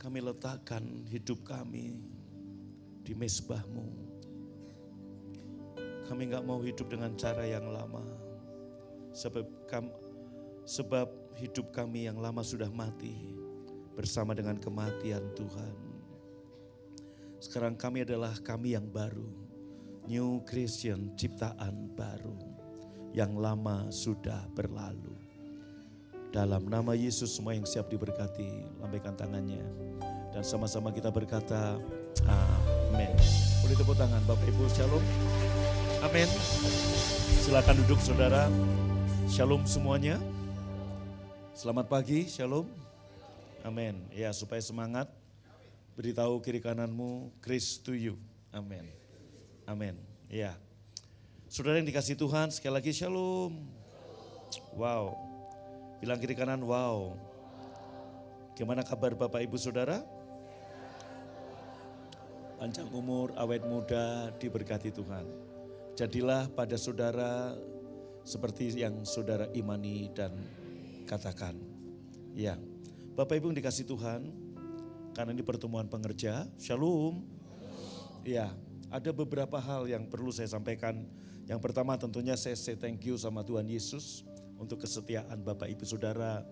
Kami letakkan hidup kami di mezbah-Mu. Kami gak mau hidup dengan cara yang lama. Sebab hidup kami yang lama sudah mati bersama dengan kematian Tuhan. Sekarang kami adalah kami yang baru. New creation, ciptaan baru. Yang lama sudah berlalu. Dalam nama Yesus semua yang siap diberkati, lambaikan tangannya. Dan sama-sama kita berkata, amin. Boleh tepuk tangan Bapak Ibu, shalom. Amin. Silakan duduk saudara. Shalom semuanya. Selamat pagi, shalom. Amin. Ya, supaya semangat, beritahu kiri kananmu, Grace to you. Amin. Amin. Ya. Saudara yang dikasih Tuhan, sekali lagi shalom. Wow. Bilang kiri kanan, wow. Gimana kabar Bapak Ibu Saudara? Panjang umur, awet muda, diberkati Tuhan. Jadilah pada saudara seperti yang saudara imani dan katakan. Ya, Bapak Ibu yang dikasih Tuhan, karena ini pertemuan pengerja, shalom. Ya, ada beberapa hal yang perlu saya sampaikan. Yang pertama tentunya saya say thank you sama Tuhan Yesus untuk kesetiaan Bapak Ibu Saudara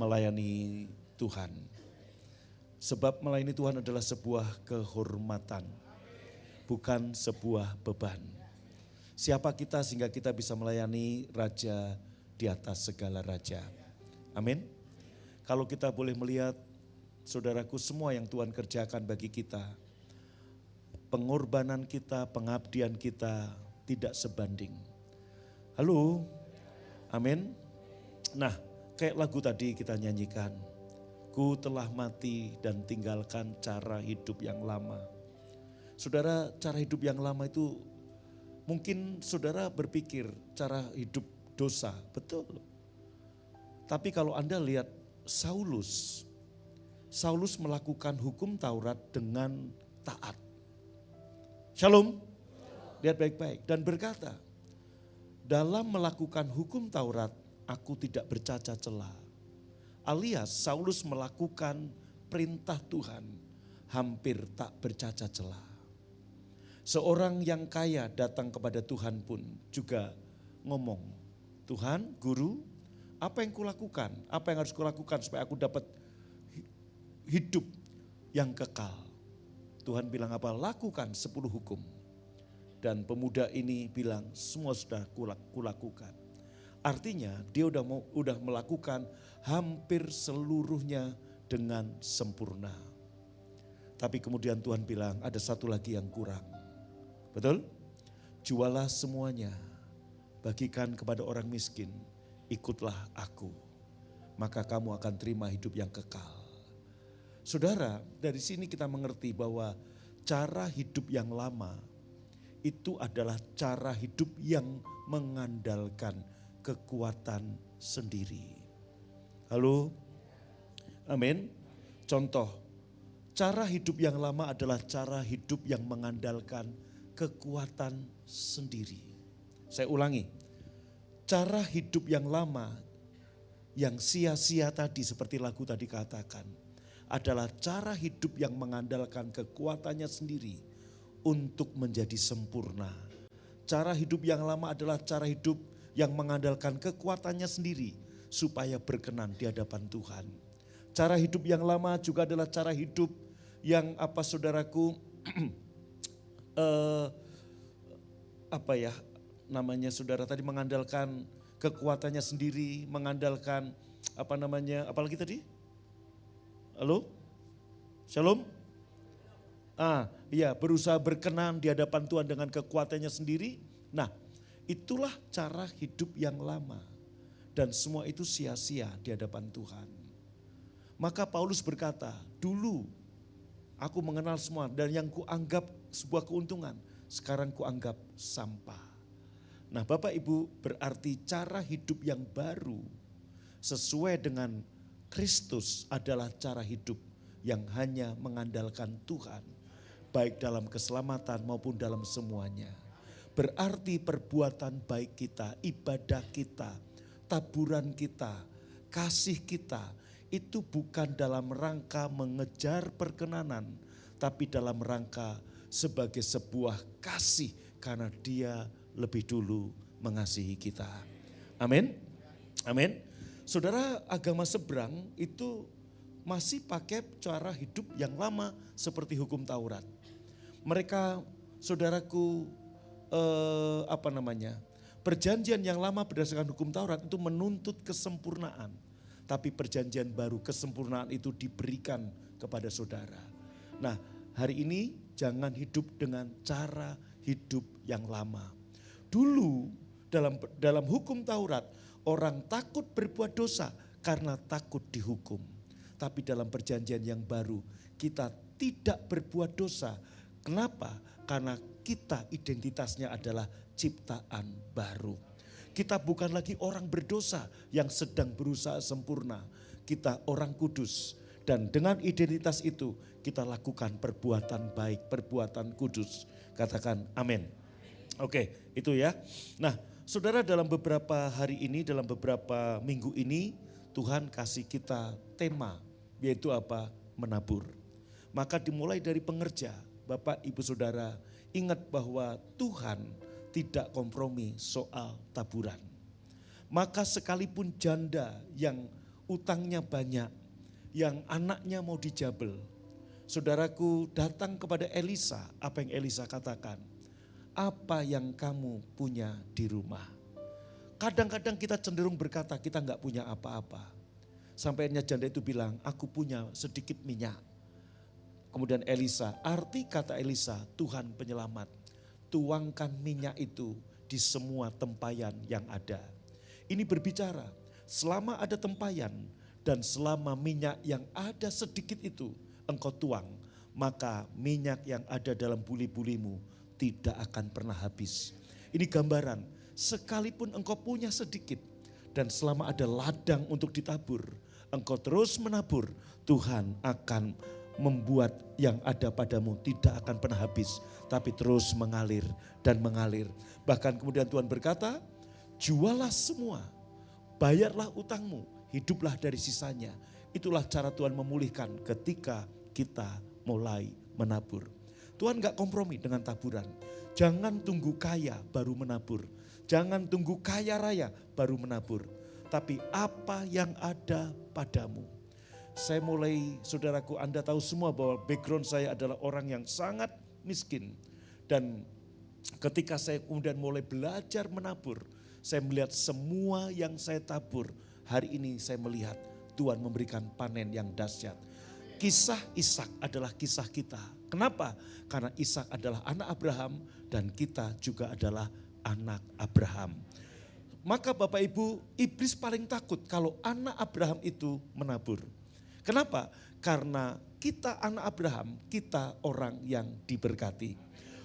melayani Tuhan. Sebab melayani Tuhan adalah sebuah kehormatan, bukan sebuah beban. Siapa kita sehingga kita bisa melayani Raja di atas segala raja. Amin. Kalau kita boleh melihat saudaraku semua yang Tuhan kerjakan bagi kita, pengorbanan kita, pengabdian kita tidak sebanding. Halo. Amin. Nah, kayak lagu tadi kita nyanyikan. Ku telah mati dan tinggalkan cara hidup yang lama. Saudara, cara hidup yang lama itu mungkin saudara berpikir cara hidup dosa, betul. Tapi kalau Anda lihat Saulus melakukan hukum Taurat dengan taat. Shalom. Lihat baik-baik dan berkata, dalam melakukan hukum Taurat, aku tidak bercacat celah. Alias Saulus melakukan perintah Tuhan, hampir tak bercacat celah. Seorang yang kaya datang kepada Tuhan pun juga ngomong, Tuhan, Guru, apa yang kulakukan? Apa yang harus kulakukan supaya aku dapat hidup yang kekal? Tuhan bilang apa? Lakukan 10 hukum. Dan pemuda ini bilang semua sudah kulakukan. Artinya dia udah melakukan hampir seluruhnya dengan sempurna. Tapi kemudian Tuhan bilang ada satu lagi yang kurang. Betul? Jualah semuanya, bagikan kepada orang miskin, ikutlah aku. Maka kamu akan terima hidup yang kekal. Saudara, dari sini kita mengerti bahwa cara hidup yang lama itu adalah cara hidup yang mengandalkan kekuatan sendiri. Halo? Amin. Contoh, cara hidup yang lama adalah cara hidup yang mengandalkan kekuatan sendiri. Saya ulangi, cara hidup yang lama yang sia-sia tadi seperti lagu tadi katakan adalah cara hidup yang mengandalkan kekuatannya sendiri untuk menjadi sempurna. Cara hidup yang lama adalah cara hidup yang mengandalkan kekuatannya sendiri supaya berkenan di hadapan Tuhan. Cara hidup yang lama juga adalah cara hidup yang saudaraku saudara tadi mengandalkan kekuatannya sendiri, mengandalkan apalagi tadi? Halo? Shalom? Berusaha berkenan di hadapan Tuhan dengan kekuatannya sendiri. Nah, itulah cara hidup yang lama. Dan semua itu sia-sia di hadapan Tuhan. Maka Paulus berkata, dulu aku mengenal semua dan yang kuanggap sebuah keuntungan, sekarang kuanggap sampah. Nah Bapak Ibu, berarti cara hidup yang baru sesuai dengan Kristus adalah cara hidup yang hanya mengandalkan Tuhan. Baik dalam keselamatan maupun dalam semuanya. Berarti perbuatan baik kita, ibadah kita, taburan kita, kasih kita, itu bukan dalam rangka mengejar perkenanan, tapi dalam rangka sebagai sebuah kasih karena Dia lebih dulu mengasihi kita. Amin. Amin. Saudara, agama seberang itu masih pakai cara hidup yang lama seperti hukum Taurat. Mereka, saudaraku, perjanjian yang lama berdasarkan hukum Taurat itu menuntut kesempurnaan. Tapi perjanjian baru, kesempurnaan itu diberikan kepada saudara. Nah, hari ini jangan hidup dengan cara hidup yang lama. Dulu dalam hukum Taurat, orang takut berbuat dosa karena takut dihukum. Tapi dalam perjanjian yang baru, kita tidak berbuat dosa. Kenapa? Karena kita identitasnya adalah ciptaan baru. Kita bukan lagi orang berdosa yang sedang berusaha sempurna. Kita orang kudus. Dan dengan identitas itu kita lakukan perbuatan baik, perbuatan kudus. Katakan amin. Oke, itu ya. Nah, saudara, dalam beberapa hari ini, dalam beberapa minggu ini, Tuhan kasih kita tema, yaitu apa? Menabur. Maka dimulai dari pengerja, Bapak, Ibu, Saudara, ingat bahwa Tuhan tidak kompromi soal taburan. Maka sekalipun janda yang utangnya banyak, yang anaknya mau dijabel, saudaraku datang kepada Elisa, apa yang Elisa katakan? Apa yang kamu punya di rumah? Kadang-kadang kita cenderung berkata kita enggak punya apa-apa. Sampainya janda itu bilang, aku punya sedikit minyak. Kemudian Elisa, arti kata Elisa, Tuhan penyelamat. Tuangkan minyak itu di semua tempayan yang ada. Ini berbicara, selama ada tempayan dan selama minyak yang ada sedikit itu engkau tuang, maka minyak yang ada dalam buli-bulimu tidak akan pernah habis. Ini gambaran, sekalipun engkau punya sedikit dan selama ada ladang untuk ditabur, engkau terus menabur, Tuhan akan membuat yang ada padamu tidak akan pernah habis, tapi terus mengalir dan mengalir. Bahkan kemudian Tuhan berkata, jualah semua, bayarlah utangmu, hiduplah dari sisanya. Itulah cara Tuhan memulihkan ketika kita mulai menabur. Tuhan gak kompromi dengan taburan. Jangan tunggu kaya baru menabur. Jangan tunggu kaya raya baru menabur. Tapi apa yang ada padamu. Saya mulai, saudaraku, Anda tahu semua bahwa background saya adalah orang yang sangat miskin. Dan ketika saya kemudian mulai belajar menabur, saya melihat semua yang saya tabur. Hari ini saya melihat Tuhan memberikan panen yang dahsyat. Kisah Ishak adalah kisah kita. Kenapa? Karena Ishak adalah anak Abraham dan kita juga adalah anak Abraham. Maka Bapak Ibu, iblis paling takut kalau anak Abraham itu menabur. Kenapa? Karena kita anak Abraham, kita orang yang diberkati.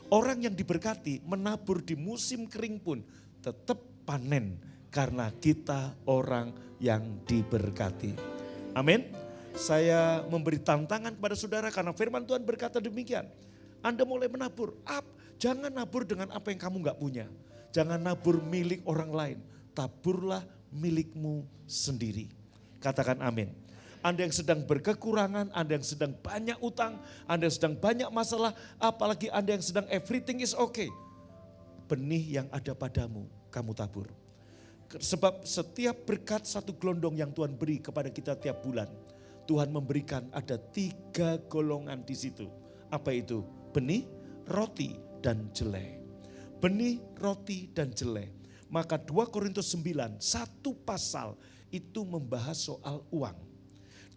Orang yang diberkati menabur di musim kering pun tetap panen karena kita orang yang diberkati. Amin. Saya memberi tantangan kepada saudara karena firman Tuhan berkata demikian. Anda mulai menabur, jangan nabur dengan apa yang kamu gak punya. Jangan nabur milik orang lain, taburlah milikmu sendiri. Katakan amin. Anda yang sedang berkekurangan, Anda yang sedang banyak utang, Anda yang sedang banyak masalah, apalagi Anda yang sedang everything is okay. Benih yang ada padamu, kamu tabur. Sebab setiap berkat satu gelondong yang Tuhan beri kepada kita tiap bulan, Tuhan memberikan ada 3 golongan di situ. Apa itu? Benih, roti, dan jelai. Benih, roti, dan jelai. Maka 2 Korintus 9, satu pasal itu membahas soal uang.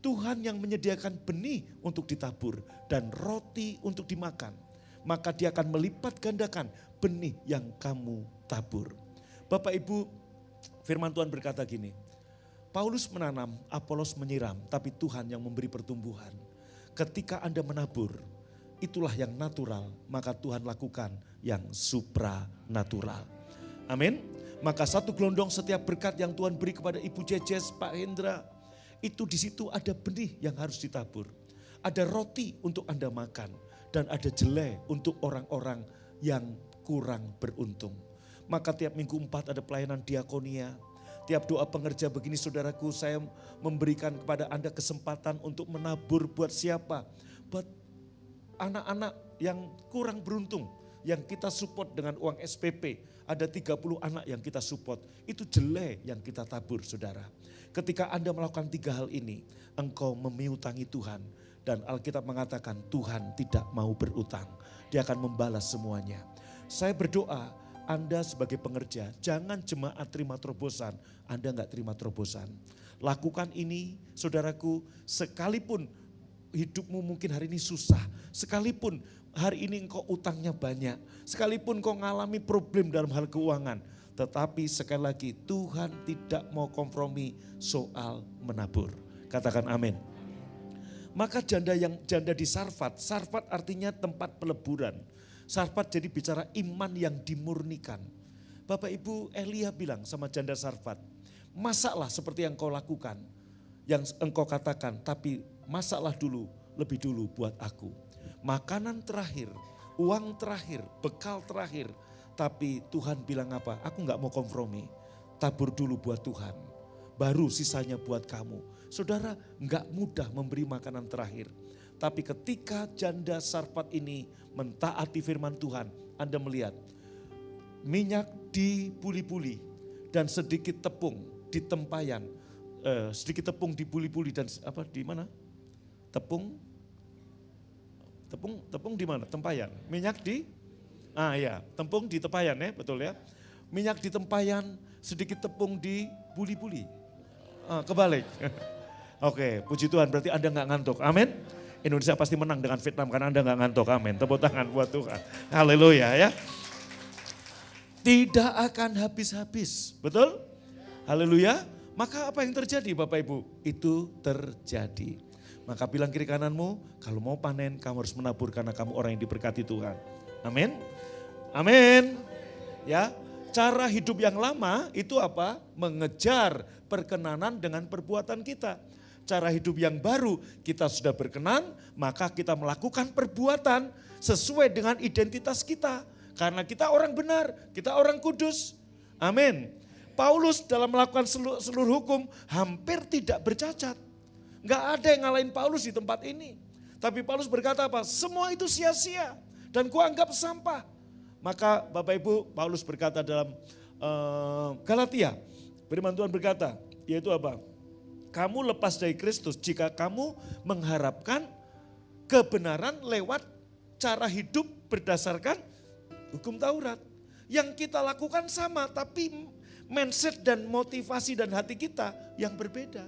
Tuhan yang menyediakan benih untuk ditabur dan roti untuk dimakan. Maka dia akan melipat gandakan benih yang kamu tabur. Bapak Ibu, firman Tuhan berkata gini, Paulus menanam, Apolos menyiram, tapi Tuhan yang memberi pertumbuhan. Ketika Anda menabur, itulah yang natural, maka Tuhan lakukan yang supranatural. Amin. Maka satu gelondong setiap berkat yang Tuhan beri kepada Ibu Jejes, Pak Hendra, itu di situ ada benih yang harus ditabur. Ada roti untuk Anda makan dan ada jelai untuk orang-orang yang kurang beruntung. Maka tiap minggu 4 ada pelayanan diakonia. Tiap doa pengerja begini saudaraku, saya memberikan kepada Anda kesempatan untuk menabur buat siapa? Buat anak-anak yang kurang beruntung, yang kita support dengan uang SPP. Ada 30 anak yang kita support, itu jelek yang kita tabur saudara. Ketika Anda melakukan 3 hal ini, engkau memiutangi Tuhan. Dan Alkitab mengatakan Tuhan tidak mau berutang, Dia akan membalas semuanya. Saya berdoa, Anda sebagai pengerja, jangan jemaat terima terobosan, Anda enggak terima terobosan. Lakukan ini saudaraku, sekalipun hidupmu mungkin hari ini susah, sekalipun hari ini engkau utangnya banyak, sekalipun engkau mengalami problem dalam hal keuangan, tetapi sekali lagi Tuhan tidak mau kompromi soal menabur. Katakan amin. Maka janda di Sarfat, Sarfat artinya tempat peleburan. Sarfat jadi bicara iman yang dimurnikan. Bapak Ibu, Elia bilang sama janda Sarfat, masaklah seperti yang kau lakukan, yang engkau katakan, tapi masaklah dulu, lebih dulu buat aku. Makanan terakhir, uang terakhir, bekal terakhir. Tapi Tuhan bilang apa? Aku gak mau kompromi, tabur dulu buat Tuhan, baru sisanya buat kamu. Saudara, gak mudah memberi makanan terakhir. Tapi ketika janda Sarfat ini mentaati firman Tuhan, Anda melihat minyak dipuli-puli dan sedikit tepung di tempayan. Sedikit tepung dipuli-puli dan apa di mana? Tepung di mana? Tempayan. Minyak di tepung di tempayan ya, betul ya. Minyak di tempayan, sedikit tepung di buli-buli. Kebalik. Oke, puji Tuhan, berarti Anda gak ngantuk. Amin. Indonesia pasti menang dengan Vietnam karena Anda gak ngantuk. Amin. Tepuk tangan buat Tuhan. Haleluya ya. Tidak akan habis-habis. Betul? Haleluya. Maka apa yang terjadi Bapak Ibu? Itu terjadi. Maka bilang kiri kananmu, kalau mau panen kamu harus menabur karena kamu orang yang diberkati Tuhan. Amin. Amin. Ya, cara hidup yang lama itu apa? Mengejar perkenanan dengan perbuatan kita. Cara hidup yang baru, kita sudah berkenan, maka kita melakukan perbuatan sesuai dengan identitas kita. Karena kita orang benar, kita orang kudus. Amin. Paulus dalam melakukan seluruh hukum hampir tidak bercacat. Enggak ada yang ngalahin Paulus di tempat ini. Tapi Paulus berkata apa? Semua itu sia-sia dan kuanggap sampah. Maka Bapak Ibu, Paulus berkata dalam Galatia, firman Tuhan berkata, yaitu apa? Kamu lepas dari Kristus jika kamu mengharapkan kebenaran lewat cara hidup berdasarkan hukum Taurat. Yang kita lakukan sama, tapi mindset dan motivasi dan hati kita yang berbeda.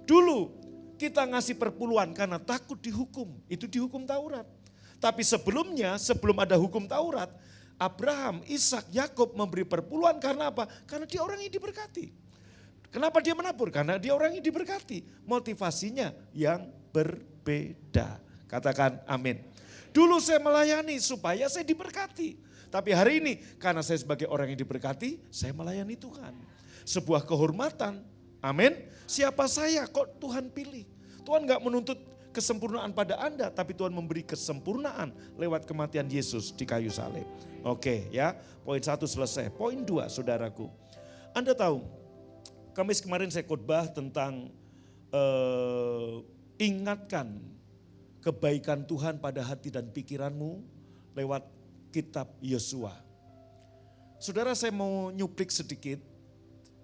Dulu kita ngasih perpuluhan karena takut dihukum, itu dihukum Taurat. Tapi sebelumnya, sebelum ada hukum Taurat, Abraham, Ishak, Yakub memberi perpuluhan karena apa? Karena dia orang yang diberkati. Kenapa dia menabur? Karena dia orang yang diberkati. Motivasinya yang berbeda. Katakan amin. Dulu saya melayani supaya saya diberkati. Tapi hari ini karena saya sebagai orang yang diberkati, saya melayani Tuhan. Sebuah kehormatan. Amin. Siapa saya kok Tuhan pilih? Tuhan gak menuntut kesempurnaan pada Anda, tapi Tuhan memberi kesempurnaan lewat kematian Yesus di kayu salib. Oke ya, poin 1 selesai. Poin 2 saudaraku. Anda tahu, Kamis kemarin saya khotbah tentang ingatkan kebaikan Tuhan pada hati dan pikiranmu lewat kitab Yosua. Saudara, saya mau nyuplik sedikit,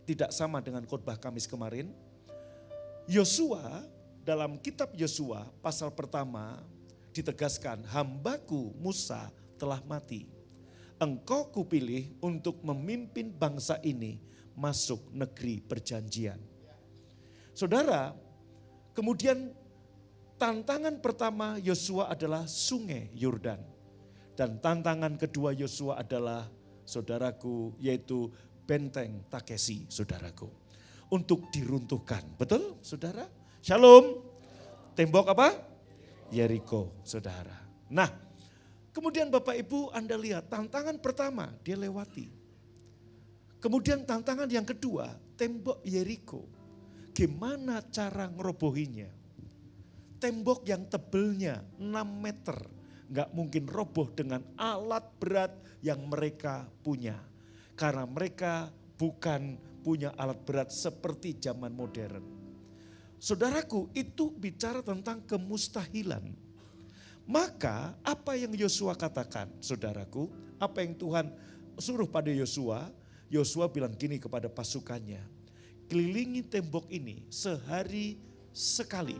tidak sama dengan khotbah Kamis kemarin. Yosua, dalam kitab Yosua pasal pertama ditegaskan, hambaku Musa telah mati. Engkau kupilih untuk memimpin bangsa ini masuk negeri perjanjian. Saudara, kemudian tantangan pertama Yosua adalah sungai Yordan. Dan tantangan kedua Yosua adalah, saudaraku, yaitu benteng Takesi, saudaraku. Untuk diruntuhkan, betul saudara? Shalom, tembok apa? Yeriko, saudara. Nah, kemudian Bapak Ibu Anda lihat tantangan pertama dia lewati. Kemudian tantangan yang kedua, tembok Yeriko. Gimana cara ngerobohinya? Tembok yang tebelnya 6 meter. Gak mungkin roboh dengan alat berat yang mereka punya. Karena mereka bukan punya alat berat seperti zaman modern. Saudaraku, itu bicara tentang kemustahilan. Maka apa yang Yosua katakan, saudaraku, apa yang Tuhan suruh pada Yosua, Yosua bilang gini kepada pasukannya, kelilingi tembok ini sehari sekali.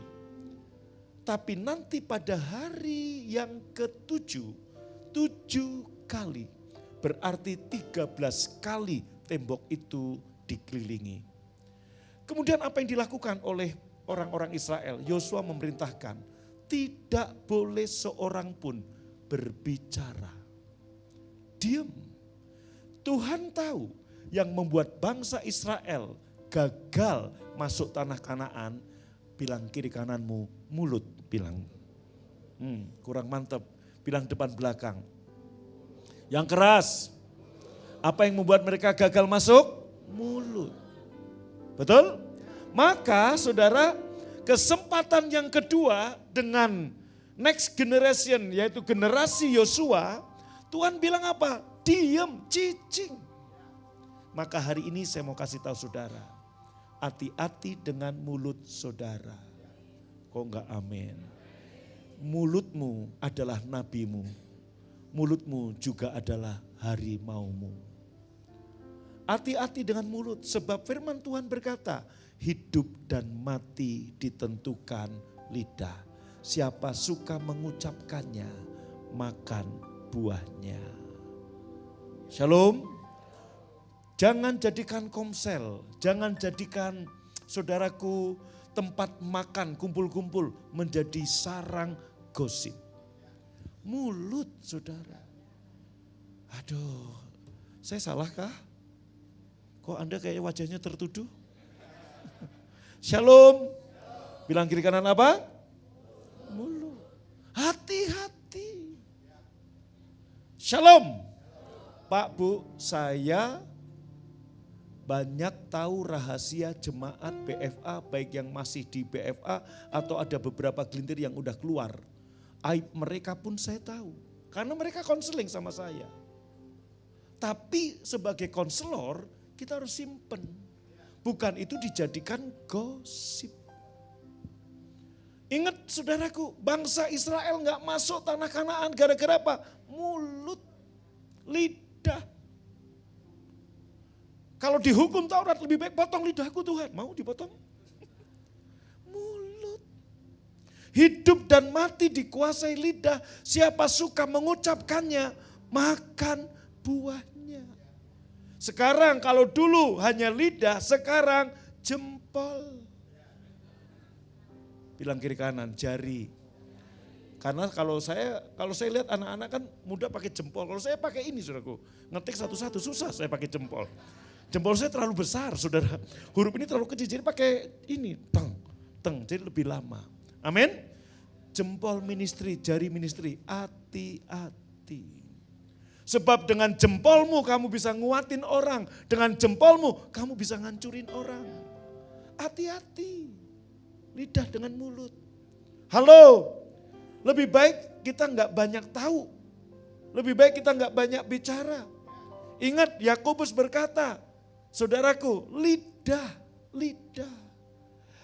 Tapi nanti pada hari yang ke-7, 7 kali. Berarti 13 kali tembok itu dikelilingi. Kemudian apa yang dilakukan oleh orang-orang Israel? Yosua memerintahkan, tidak boleh seorang pun berbicara. Diam. Tuhan tahu yang membuat bangsa Israel gagal masuk tanah Kanaan. Bilang kiri kananmu, mulut bilang. Kurang mantap, bilang depan belakang. Yang keras, apa yang membuat mereka gagal masuk? Mulut. Betul? Maka saudara, kesempatan yang kedua dengan next generation, yaitu generasi Yosua, Tuhan bilang apa? Diam, cicing. Maka hari ini saya mau kasih tahu saudara, hati-hati dengan mulut saudara. Kok enggak amin? Mulutmu adalah nabimu. Mulutmu juga adalah harimaumu. Hati-hati dengan mulut, sebab firman Tuhan berkata, hidup dan mati ditentukan lidah. Siapa suka mengucapkannya, makan buahnya. Shalom. Jangan jadikan komsel, jangan jadikan saudaraku tempat makan kumpul-kumpul menjadi sarang gosip. Mulut saudara. Aduh, saya salahkah? Kok Anda kayak wajahnya tertuduh? Shalom. Bilang kiri kanan apa? Mulut. Hati-hati. Shalom. Pak, Bu, saya banyak tahu rahasia jemaat BFA, baik yang masih di BFA atau ada beberapa gelintir yang udah keluar. Aib mereka pun saya tahu, karena mereka konseling sama saya. Tapi sebagai konselor kita harus simpen, bukan itu dijadikan gosip. Ingat saudaraku, bangsa Israel gak masuk tanah Kanaan gara-gara apa? Mulut, lidah. Kalau dihukum Taurat lebih baik potong lidahku Tuhan. Mau dipotong? Mulut. Hidup dan mati dikuasai lidah. Siapa suka mengucapkannya, makan buahnya. Sekarang kalau dulu hanya lidah, sekarang jempol. Bilang kiri kanan, jari. Karena kalau saya lihat anak-anak kan muda pakai jempol. Kalau saya pakai ini saudaraku, ngetik satu-satu susah saya pakai jempol. Jempol saya terlalu besar, saudara. Huruf ini terlalu kecil, jadi pakai ini, teng, jadi lebih lama. Amin. Jempol ministry, jari ministry, hati-hati. Sebab dengan jempolmu kamu bisa nguatin orang, dengan jempolmu kamu bisa ngancurin orang. Hati-hati, lidah dengan mulut. Halo, lebih baik kita nggak banyak tahu, lebih baik kita nggak banyak bicara. Ingat Yakobus berkata, saudaraku, lidah.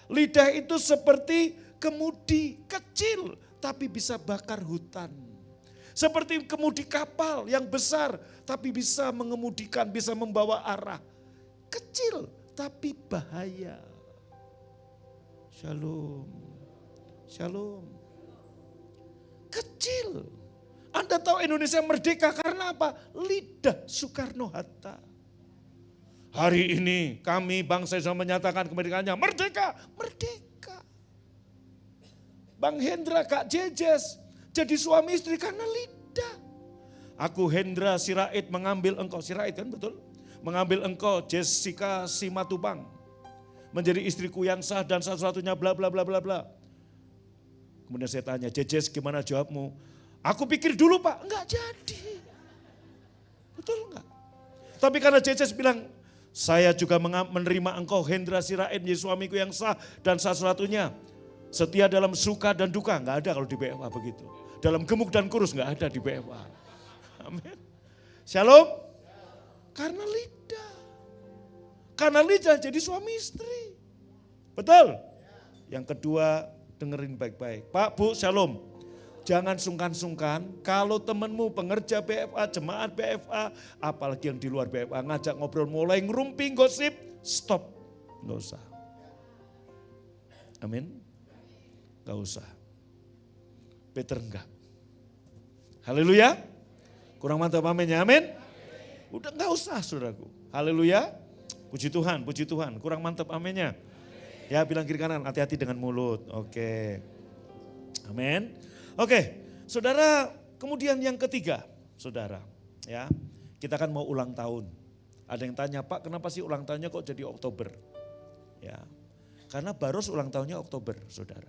Lidah itu seperti kemudi kecil tapi bisa bakar hutan. Seperti kemudi kapal yang besar tapi bisa mengemudikan, bisa membawa arah. Kecil tapi bahaya. Shalom. Shalom. Kecil. Anda tahu Indonesia merdeka karena apa? Lidah Soekarno-Hatta. Hari ini kami bangsa Indonesia menyatakan kemerdekaannya, merdeka, merdeka. Bang Hendra, Kak Jejes jadi suami istri karena lidah. Aku Hendra Sirait mengambil engkau, Sirait kan betul? Mengambil engkau Jessica Simatupang menjadi istriku yang sah dan satu-satunya bla bla bla bla bla. Kemudian saya tanya, Jejes gimana jawabmu? Aku pikir dulu Pak, enggak jadi. Betul enggak? Tapi karena Jejes bilang, saya juga menerima engkau Hendra Sirait menjadi suamiku yang sah dan satu-satunya. Setia dalam suka dan duka, enggak ada kalau di BFA begitu. Dalam gemuk dan kurus enggak ada di BFA. Amin. Shalom. Karena lidah. Karena lidah jadi suami istri. Betul? Yang kedua, dengerin baik-baik. Pak, Bu, shalom. Jangan sungkan-sungkan kalau temanmu pengerja BFA, jemaat BFA, apalagi yang di luar BFA ngajak ngobrol mulai ngerumping gosip, stop. Nggak usah. Amin. Nggak usah. Peter enggak. Haleluya. Kurang mantap aminnya, amin. Udah nggak usah saudaraku. Haleluya. Puji Tuhan, puji Tuhan. Kurang mantap aminnya. Ya bilang kiri kanan, hati-hati dengan mulut. Oke. Amin. Oke, saudara, kemudian yang ketiga, saudara. Ya, kita kan mau ulang tahun. Ada yang tanya, Pak kenapa sih ulang tahunnya kok jadi Oktober? Ya, karena Baros ulang tahunnya Oktober, saudara.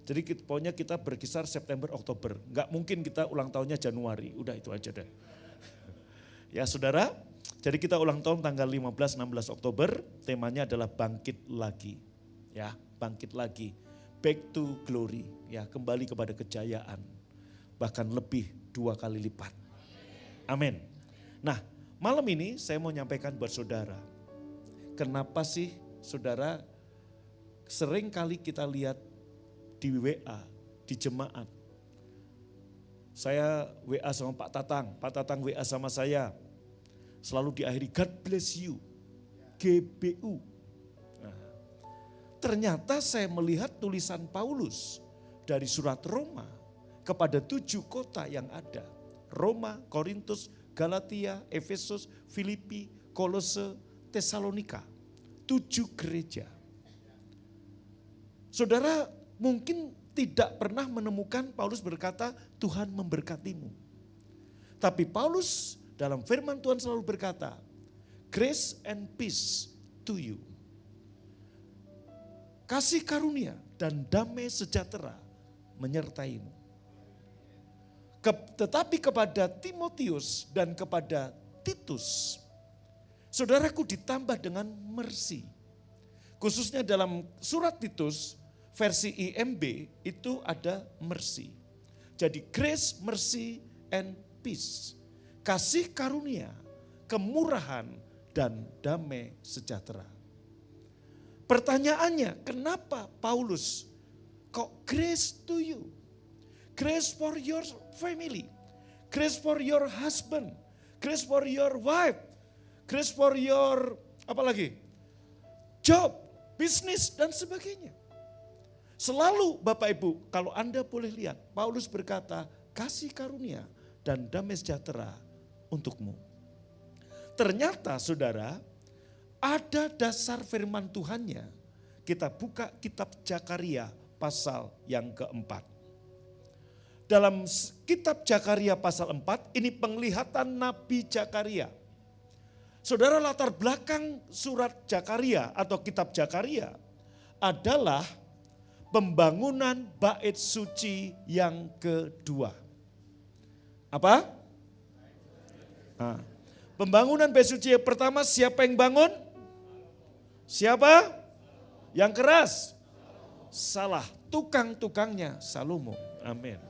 Jadi pokoknya kita berkisar September, Oktober. Enggak mungkin kita ulang tahunnya Januari, udah itu aja deh. Ya saudara, jadi kita ulang tahun tanggal 15-16 Oktober, temanya adalah bangkit lagi. Ya, bangkit lagi. Back to glory, ya kembali kepada kejayaan. Bahkan lebih 2 kali lipat. Amin. Nah, malam ini saya mau nyampaikan buat saudara. Kenapa sih saudara sering kali kita lihat di WA, di jemaat. Saya WA sama Pak Tatang WA sama saya. Selalu diakhiri God bless you, GBU. Nah, ternyata saya melihat tulisan Paulus dari surat Roma kepada 7 kota yang ada. Roma, Korintus, Galatia, Efesus, Filipi, Kolose, Tesalonika. 7 gereja. Saudara mungkin tidak pernah menemukan Paulus berkata Tuhan memberkatimu. Tapi Paulus dalam firman Tuhan selalu berkata, grace and peace to you. Kasih karunia dan damai sejahtera menyertaimu. Tetapi kepada Timotius dan kepada Titus, saudaraku ditambah dengan mercy. Khususnya dalam surat Titus, versi IMB itu ada mercy. Jadi grace, mercy, and peace. Kasih karunia, kemurahan, dan damai sejahtera. Pertanyaannya, kenapa Paulus kok grace to you? Grace for your family, grace for your husband, grace for your wife, grace for your apa lagi? Job, bisnis, dan sebagainya. Selalu Bapak Ibu, kalau Anda boleh lihat, Paulus berkata, kasih karunia dan damai sejahtera untukmu. Ternyata saudara, ada dasar firman Tuhannya. Kita buka kitab Zakaria pasal yang keempat. Dalam kitab Zakaria pasal 4, ini penglihatan Nabi Zakaria. Saudara, latar belakang surat Zakaria atau kitab Zakaria adalah pembangunan bait suci yang kedua. Apa? Nah, pembangunan bait suci yang pertama siapa yang bangun? Siapa? Yang keras? Salah, tukang-tukangnya Salomo. Amin.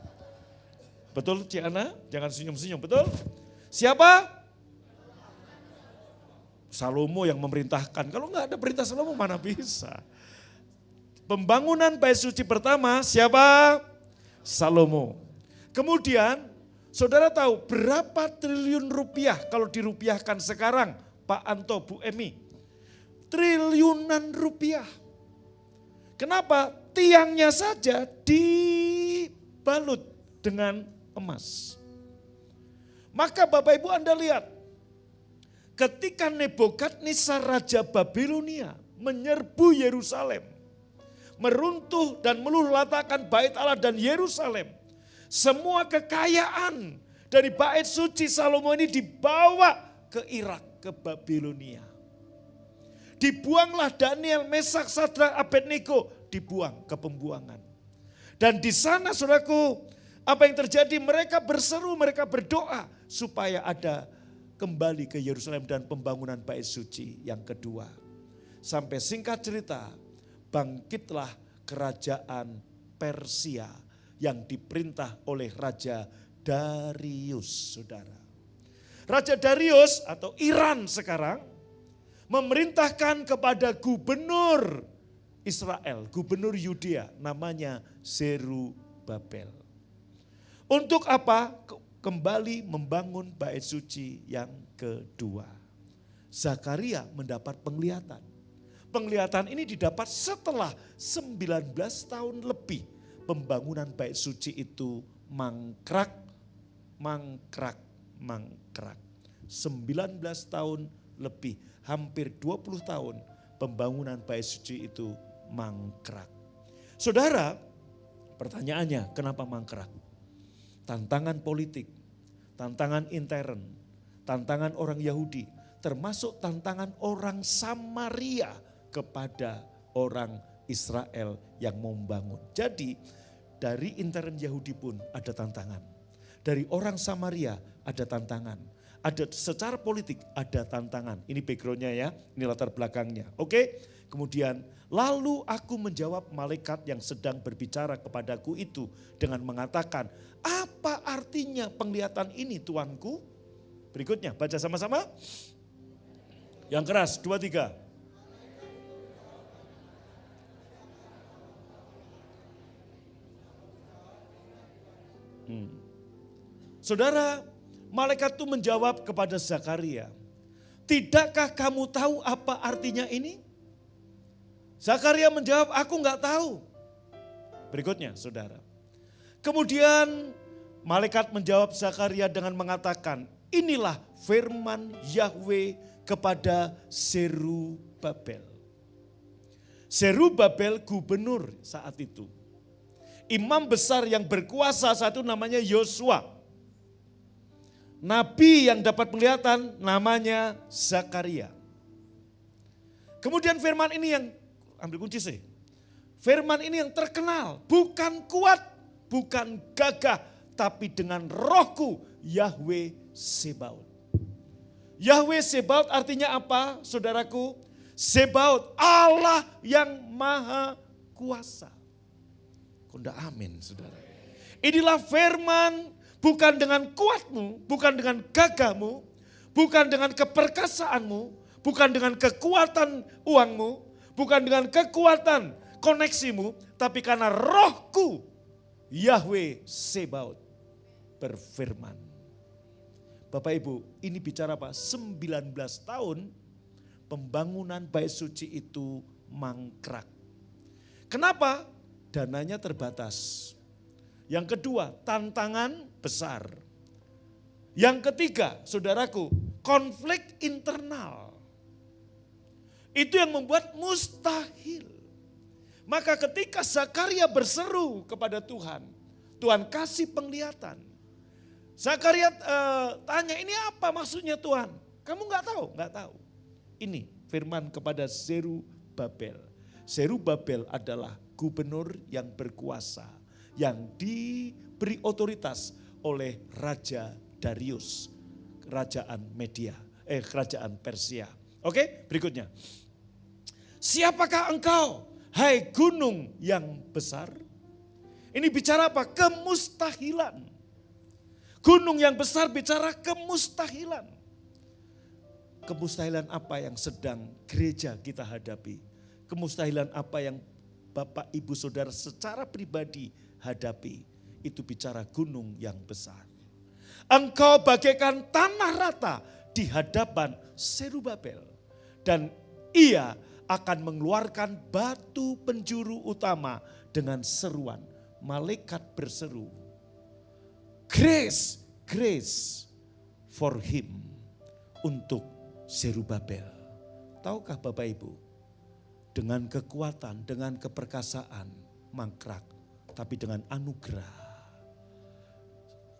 Betul Ciana? Jangan senyum-senyum, betul? Siapa? Salomo yang memerintahkan. Kalau enggak ada perintah Salomo mana bisa? Pembangunan bait suci pertama siapa? Salomo. Kemudian saudara tahu berapa triliun rupiah kalau dirupiahkan sekarang Pak Anto, Bu Emi? Triliunan rupiah. Kenapa? Tiangnya saja dibalut dengan emas. Maka Bapak Ibu Anda lihat, ketika Nebukadnezar Raja Babilonia menyerbu Yerusalem, meruntuh dan meluluhlatakan bait Allah dan Yerusalem. Semua kekayaan dari bait suci Salomo ini dibawa ke Irak, ke Babilonia. Dibuanglah Daniel, Mesak, Sadrak, Abednego, dibuang ke pembuangan. Dan di sana saudaraku, apa yang terjadi? Mereka berseru, mereka berdoa supaya ada kembali ke Yerusalem dan pembangunan bait suci yang kedua. Sampai singkat cerita, bangkitlah kerajaan Persia yang diperintah oleh Raja Darius, saudara. Raja Darius atau Iran sekarang memerintahkan kepada gubernur Israel, gubernur Yudea, namanya Zerubabel. Untuk apa? Kembali membangun bait suci yang kedua. Zakaria mendapat penglihatan. Penglihatan ini didapat setelah 19 tahun lebih pembangunan bait suci itu mangkrak. 19 tahun lebih, hampir 20 tahun pembangunan bait suci itu mangkrak. Saudara, pertanyaannya kenapa mangkrak? Tantangan politik, tantangan intern, tantangan orang Yahudi, termasuk tantangan orang Samaria kepada orang Israel yang mau membangun. Jadi dari intern Yahudi pun ada tantangan. Dari orang Samaria ada tantangan. Ada secara politik ada tantangan. Ini backgroundnya ya, ini latar belakangnya. Oke, kemudian lalu aku menjawab malaikat yang sedang berbicara kepadaku itu dengan mengatakan, apa artinya penglihatan ini Tuanku? Berikutnya baca sama-sama. Yang keras, 2, 3. Saudara, malaikat itu menjawab kepada Zakaria, tidakkah kamu tahu apa artinya ini? Zakaria menjawab, aku enggak tahu. Berikutnya saudara. Kemudian malaikat menjawab Zakaria dengan mengatakan, inilah firman Yahweh kepada Zerubabel. Zerubabel gubernur saat itu. Imam besar yang berkuasa saat itu namanya Yosua. Nabi yang dapat penglihatan namanya Zakaria. Kemudian firman ini yang, ambil kunci sih. Firman ini yang terkenal, bukan kuat, bukan gagah, tapi dengan rohku Yahweh Sebaot. Yahweh Sebaot artinya apa saudaraku? Sebaot, Allah yang maha kuasa. Kok enggak amin saudara? Inilah firman. Bukan dengan kuatmu, bukan dengan gagahmu, bukan dengan keperkasaanmu, bukan dengan kekuatan uangmu, bukan dengan kekuatan koneksimu, tapi karena rohku, Yahweh Sebaot berfirman. Bapak Ibu, ini bicara apa? 19 tahun pembangunan bait suci itu mangkrak. Kenapa? Dananya terbatas. Yang kedua, tantangan besar. Yang ketiga, saudaraku, konflik internal. Itu yang membuat mustahil. Maka ketika Zakaria berseru kepada Tuhan, Tuhan kasih penglihatan. Zakaria tanya, ini apa maksudnya Tuhan? Kamu enggak tahu? Enggak tahu. Ini firman kepada Zerubabel. Zerubabel adalah gubernur yang berkuasa, yang diberi otoritas oleh Raja Darius, kerajaan Persia. Oke, berikutnya. Siapakah engkau, hai gunung yang besar? Ini bicara apa? Kemustahilan. Gunung yang besar bicara kemustahilan. Kemustahilan apa yang sedang gereja kita hadapi? Kemustahilan apa yang Bapak Ibu Saudara secara pribadi hadapi? Itu bicara gunung yang besar. Engkau bagaikan tanah rata di hadapan Zerubabel. Dan ia akan mengeluarkan batu penjuru utama dengan seruan. Malaikat berseru, grace, grace for him, untuk Zerubabel. Tahukah Bapak Ibu, dengan kekuatan, dengan keperkasaan mangkrak, tapi dengan anugerah.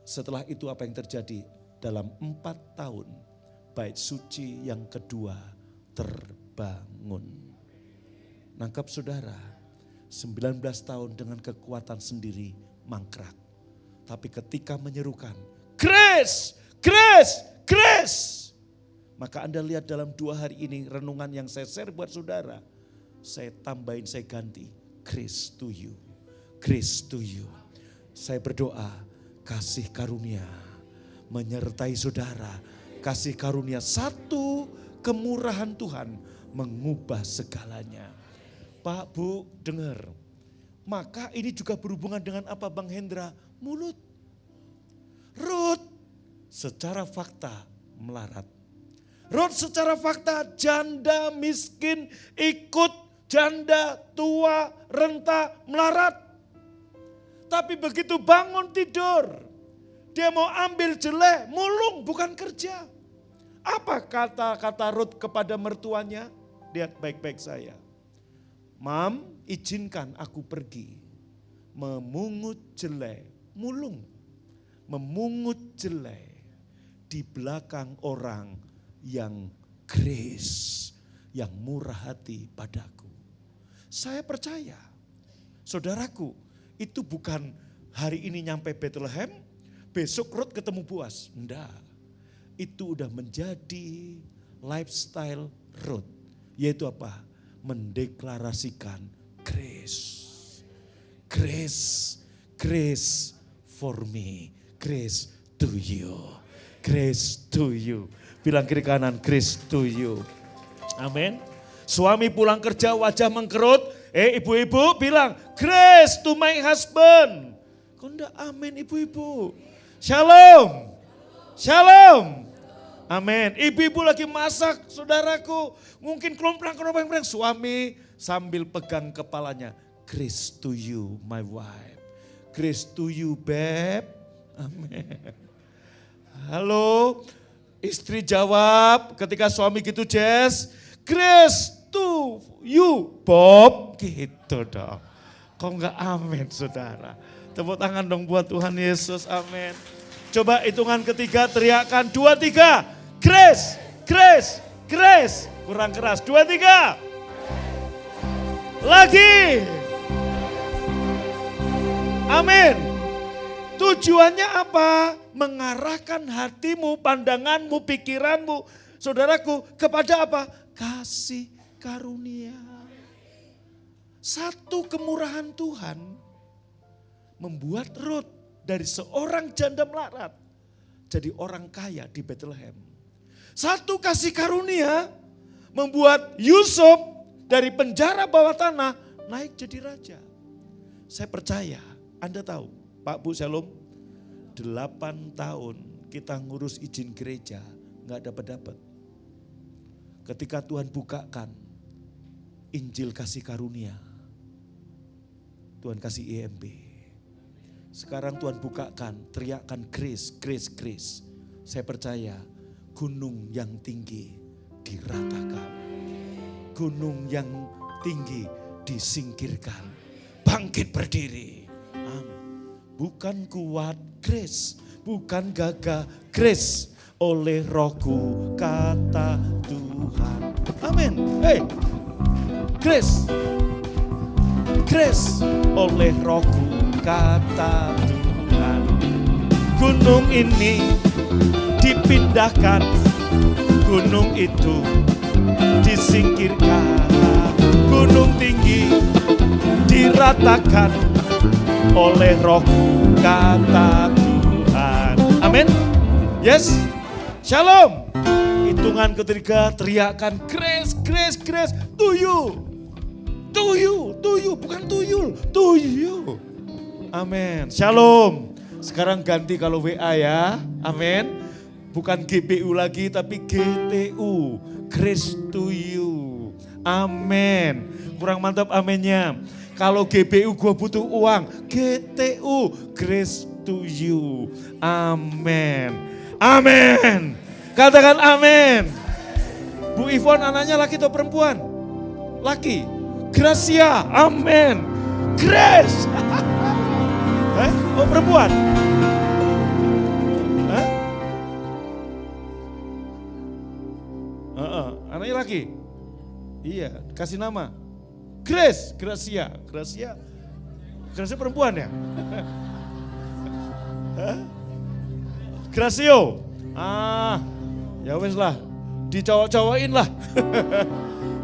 Setelah itu apa yang terjadi? Dalam 4 tahun bait suci yang kedua terbangun. Nangkap saudara, 19 tahun dengan kekuatan sendiri mangkrak. Tapi ketika menyerukan, grace, grace, grace. Maka Anda lihat dalam 2 hari ini renungan yang saya share buat saudara. Saya tambahin, saya ganti, grace to you, grace to you. Saya berdoa, kasih karunia menyertai saudara. Kasih karunia satu kemurahan Tuhan mengubah segalanya. Pak, Bu, dengar. Maka ini juga berhubungan dengan apa Bang Hendra? Mulut. Rut secara fakta melarat. Rut secara fakta janda miskin ikut janda tua renta melarat. Tapi begitu bangun tidur, dia mau ambil jelek, mulung bukan kerja. Apa kata-kata Rut kepada mertuanya? Lihat baik-baik saya. Mam, izinkan aku pergi memungut jelek, mulung. Memungut jelek di belakang orang yang grace, yang murah hati padaku. Saya percaya, saudaraku, itu bukan hari ini nyampe Bethlehem, besok Rut ketemu Boaz. Enggak, itu udah menjadi lifestyle Rut. Yaitu apa? Mendeklarasikan grace. Grace, grace for me, grace to you, grace to you. Bilang kiri kanan, grace to you. Amin. Suami pulang kerja wajah mengkerut, ibu-ibu bilang, grace to my husband. Kok enggak amin ibu-ibu? Shalom, shalom. Amin. Ibu-ibu lagi masak, saudaraku. Mungkin kelomprang-kelomprang, suami sambil pegang kepalanya. Grace to you, my wife. Grace to you, babe. Amin. Halo, istri jawab ketika suami gitu, Jess. Grace to you, Bob. Gitu dong. Kok enggak amin, saudara? Tepuk tangan dong buat Tuhan Yesus, amin. Coba hitungan ketiga, teriakan 2, 3. Grace, grace, grace. Kurang keras, 2, 3. Lagi. Amin. Tujuannya apa? Mengarahkan hatimu, pandanganmu, pikiranmu, saudaraku, kepada apa? Kasih karunia. Satu kemurahan Tuhan membuat Rut dari seorang janda melarat jadi orang kaya di Bethlehem. Satu kasih karunia membuat Yusuf dari penjara bawah tanah naik jadi raja. Saya percaya, Anda tahu, Pak Bu Shalom, 8 tahun kita ngurus izin gereja, gak dapat-dapat. Ketika Tuhan bukakan Injil kasih karunia, Tuhan kasih IMB. Sekarang Tuhan bukakan, teriakan grace, grace, grace. Saya percaya gunung yang tinggi diratakan. Gunung yang tinggi disingkirkan. Bangkit berdiri. Bukan kuat, grace. Bukan gagah, grace. Oleh Rohku kata Tuhan. Amin. Hey, grace. Grace oleh Rohku kata Tuhan. Gunung ini dipindahkan, gunung itu disingkirkan. Gunung tinggi diratakan oleh Rohku kata Tuhan. Amin. Yes. Shalom. Hitungan ketiga teriakan grace, grace, grace to you. To you, to you, bukan tuyul, to you. Amin. Shalom. Sekarang ganti kalau WA ya. Amin. Bukan GPU lagi tapi GTU. Grace to you. Amin. Kurang mantap aminnya. Kalau GPU gue butuh uang. GTU. Grace to you. Amin. Amin. Katakan amin. Bu Ivon anaknya laki atau perempuan? Laki. Gracia. Amin. Grace. Oh perempuan? Anaknya laki? Iya, kasih nama. Grace, Gracia. Gracia perempuan ya? Gracio. Ya wes lah, dicowok-cowokin lah.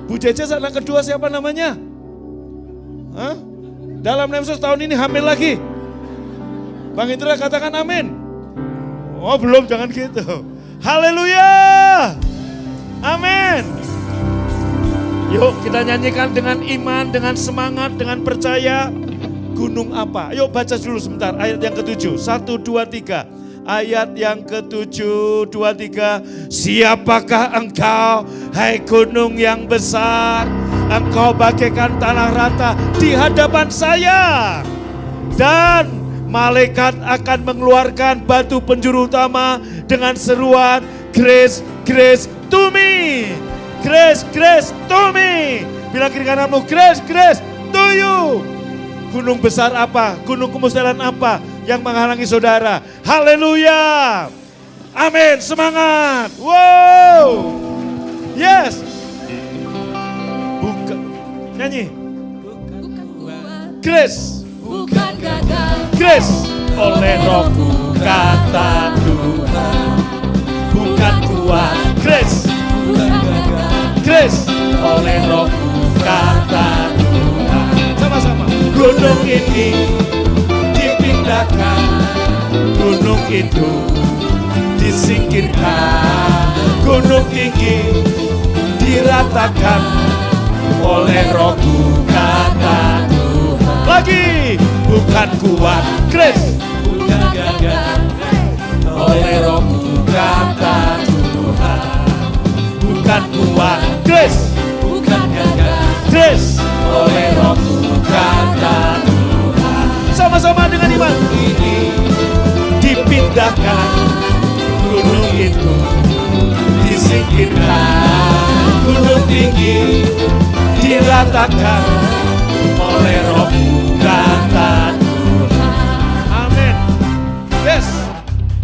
Bu Cece anak kedua siapa namanya? Dalam Nemsos tahun ini hamil lagi. Bang Indra katakan amin. Oh belum, jangan gitu. Haleluya. Amin. Yuk kita nyanyikan dengan iman, dengan semangat, dengan percaya. Gunung apa? Yuk baca dulu sebentar ayat yang ke-7. 1, 2, 3. Ayat yang ke-7, 2, 3. Siapakah engkau, hai gunung yang besar? Engkau bagaikan tanah rata di hadapan saya. Dan malaikat akan mengeluarkan batu penjuru utama dengan seruan, grace, grace to me. Grace, grace to me. Bilang kiri kananmu, grace, grace to you. Gunung besar apa? Gunung kemustahilan apa yang menghalangi saudara? Haleluya. Amin, semangat. Wow. Yes. Bukan. Nyanyi. Bukan kuat, Grace. bukan gagal. Grace. Oleh Rohku kata Tuhan. Bukan kuat. Grace. Bukan gagal. Grace. Oleh Rohku kata Tuhan. Sama-sama. Gunung ini dipindahkan, gunung itu disingkirkan, gunung tinggi diratakan oleh Rohku kata Tuhan. Lagi, bukan kuat, grace, bukan gagal, oleh Rohku kata Tuhan. Bukan kuat, grace, bukan gagal, grace, oleh Rohku kata Tuhan. Sama-sama dengan iman. Ini dipindahkan, gunung itu disingkirkan, gunung tinggi diratakan oleh Rohku kata Tuhan. Amin. Yes,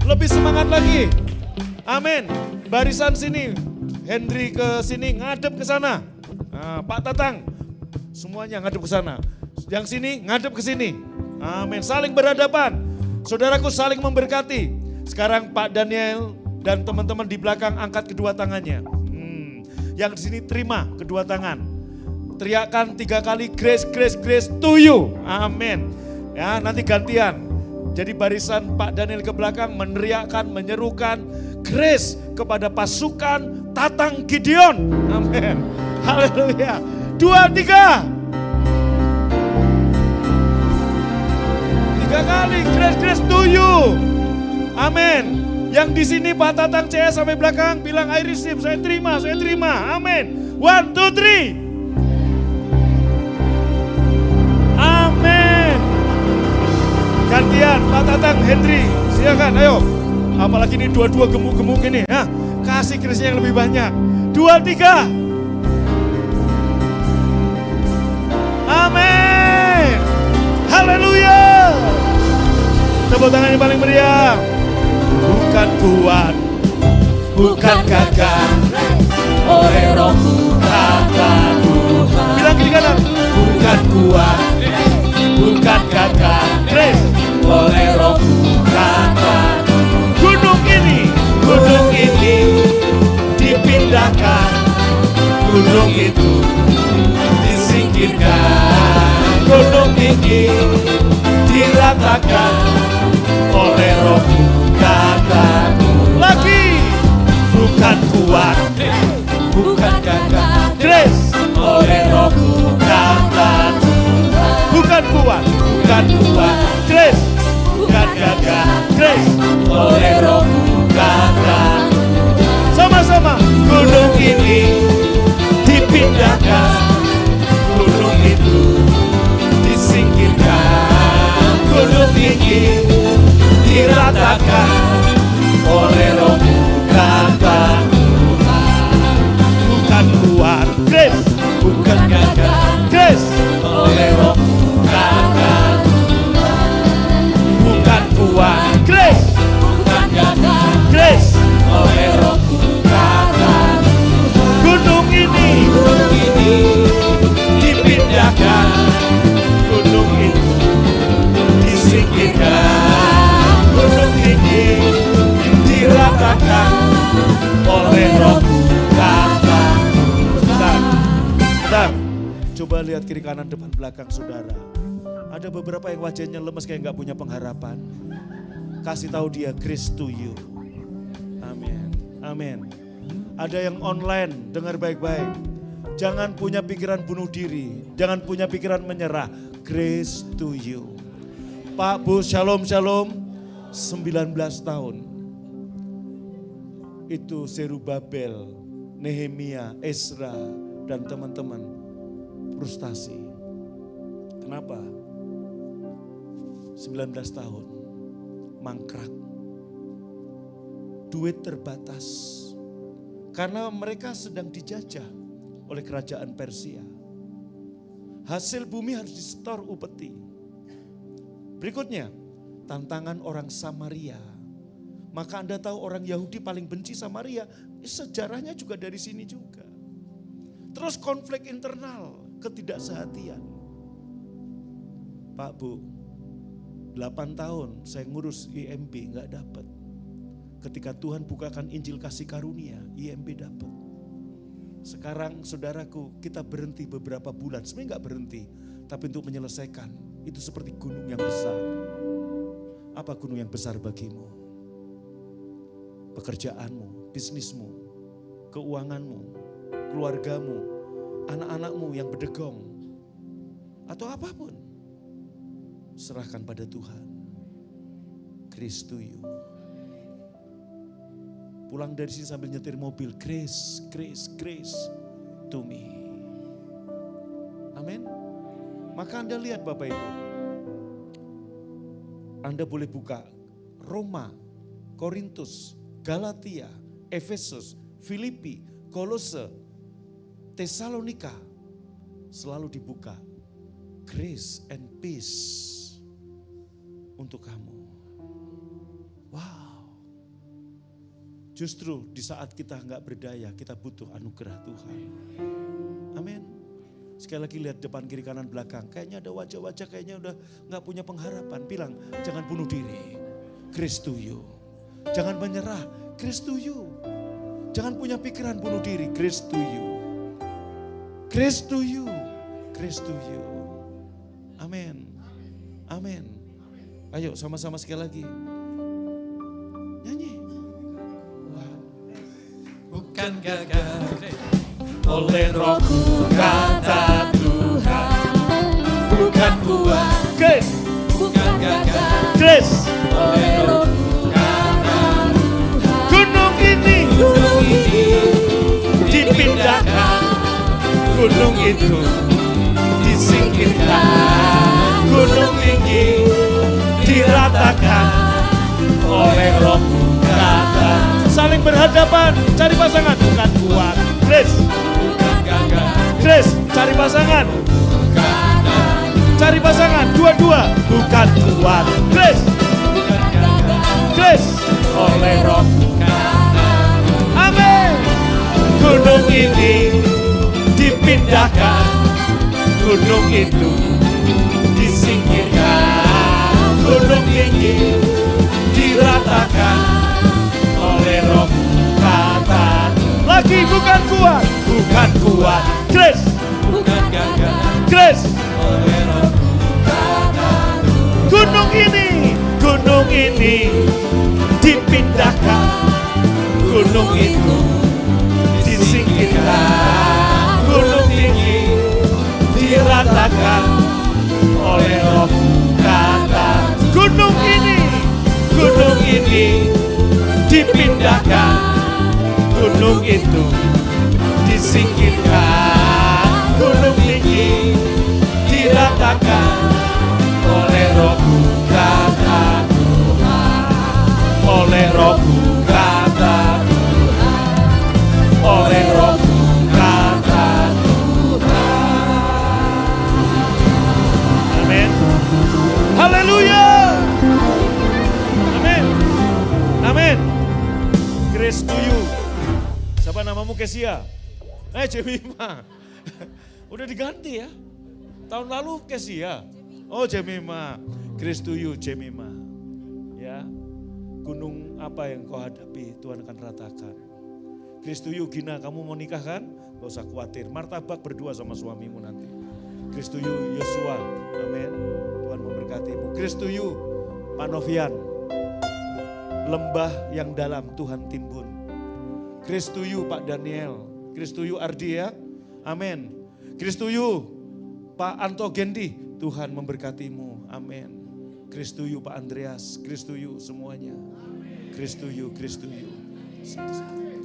lebih semangat lagi. Amin. Barisan sini, Henry ke sini, ngadep ke sana. Nah, Pak Tatang, semuanya ngadep ke sana. Yang sini ngadep ke sini. Amin. Saling berhadapan. Saudaraku saling memberkati. Sekarang Pak Daniel dan teman-teman di belakang angkat kedua tangannya. Yang di sini terima kedua tangan. Teriakan 3 kali grace, grace, grace to you. Amin. Ya, nanti gantian. Jadi barisan Pak Daniel ke belakang meneriakkan, menyerukan grace kepada pasukan Tatang Gideon. Amin. Haleluya. 2, 3. 3 kali grace, grace to you. Amin. Yang di sini Pak Tatang CS sampai belakang bilang I receive, saya terima, saya terima. Amin. 1, 2, 3. Amin. Gantian Pak Tatang, Henry, silakan ayo. Apalagi ini dua-dua gemuk-gemuk ini ya. Kasih grace-nya yang lebih banyak. 2, 3. Amin. Haleluya. Tepuk tangan yang paling meriah. Bukan kuat, bukan gagah, oleh Rohku kata Tuhan. Bilang kiri kanan. Bukan kuat, bukan gagah, grace, oleh Rohku kata Tuhan. Gunung ini dipindahkan, gunung itu disingkirkan, gunung tinggi diratakan oleh Rohku kata Tuhan. Lagi, bukan kuat, bukan gagah, grace, oleh Rohku kata Tuhan. Bukan kuat, grace, bukan gagah, grace, oleh Rohku kata Tuhan. Sama-sama, gunung ini dipindahkan, gunung itu disingkirkan, gunung tinggi diratakan oleh Rohku kata Tuhan. Bukan kuat, grace, bukan gagah, grace, oleh Rohku kata Tuhan. Bukan kuat, grace, bukan gagah, grace, oleh Rohku kata Tuhan. Gunung ini dipindahkan, gunung itu disingkirkan, gunung tinggi diratakan oleh Rohku kata Tuhan. Bentar, coba lihat kiri kanan depan belakang saudara. Ada beberapa yang wajahnya lemes kayak gak punya pengharapan. Kasih tahu dia grace to you. Amin. Amin. Ada yang online, dengar baik-baik. Jangan punya pikiran bunuh diri, jangan punya pikiran menyerah. Grace to you. Pak, Bu, shalom, shalom. 19 tahun. Itu Zerubabel, Nehemia, Ezra, dan teman-teman frustasi. Kenapa? 19 tahun, mangkrak. Duit terbatas. Karena mereka sedang dijajah oleh kerajaan Persia. Hasil bumi harus disetor upeti. Berikutnya, tantangan orang Samaria. Maka Anda tahu orang Yahudi paling benci Samaria, sejarahnya juga dari sini juga. Terus konflik internal, ketidaksehatian. Pak, Bu, 8 tahun saya ngurus IMB nggak dapat. Ketika Tuhan bukakan Injil kasih karunia, IMB dapat. Sekarang saudaraku, kita berhenti beberapa bulan, sebenarnya nggak berhenti, tapi untuk menyelesaikan, itu seperti gunung yang besar. Apa gunung yang besar bagimu? Pekerjaanmu, bisnismu, keuanganmu, keluargamu, anak-anakmu yang berdegong, atau apapun. Serahkan pada Tuhan. Grace to you. Pulang dari sini sambil nyetir mobil, grace, grace, grace to me. Amin. Maka Anda lihat Bapak Ibu, Anda boleh buka Roma, Korintus, Galatia, Efesus, Filipi, Kolose, Tesalonika. Selalu dibuka. Grace and peace untuk kamu. Wow. Justru di saat kita nggak berdaya, kita butuh anugerah Tuhan. Amin. Sekali lagi lihat depan, kiri, kanan, belakang. Kayaknya ada wajah-wajah kayaknya udah nggak punya pengharapan. Bilang, jangan bunuh diri. Grace to you. Jangan menyerah. Grace to you. Jangan punya pikiran bunuh diri. Grace to you. Grace to you. Grace to you. Amin. Amin. Ayo sama-sama sekali lagi. Nyanyi. Bukan gagal Oleh Rohku kata Tuhan, bukan kuat, Grace, bukan gagal Grace. oleh Rohku kata Tuhan. Gunung ini dipindahkan, gunung itu disingkirkan, gunung tinggi diratakan oleh Rohku kata. Saling berhadapan, cari pasangan, bukan kuat. Grace, Bukan gagal Grace, cari pasangan. Cari pasangan, dua-dua, bukan kuat. Grace, bukan gagal Grace, oleh Rohku. Amin. Gunung ini dipindahkan, gunung itu disingkirkan, gunung tinggi diratakan oleh Rohku kata. Lagi bukan kuat, bukan kuat. Grace, bukan gagal Grace. oleh Rohku kata Gunung ini dipindahkan, gunung itu disingkirkan, gunung tinggi diratakan oleh Rohku kata. Gunung ini dipindahkan, gunung itu disingkirkan, gunung tinggi diratakan oleh Rohku kata Tuhan, oleh Rohku kata Tuhan, oleh Rohku kata Tuhan. Amin. Haleluya. Amin. Amin. Grace to you. Siapa namamu, Kesia? Jemima. Udah diganti ya. Tahun lalu Kesia. Oh, Jemima. Grace to you, Jemima. Ya. Gunung apa yang kau hadapi, Tuhan akan ratakan. Grace to you, Gina. Kamu mau nikah kan? Gak usah khawatir. Martabak berdua sama suamimu nanti. Grace to you, Yosua. Amin. Tuhan memberkatimu. Grace to you, Pak Novian. Lembah yang dalam Tuhan timbun. Grace to you Pak Daniel. Grace to you Ardi ya. Amin. Grace to you Pak Anto Gendi. Tuhan memberkatimu. Amin. Grace to you Pak Andreas. Grace to you semuanya. Grace to you, grace to you.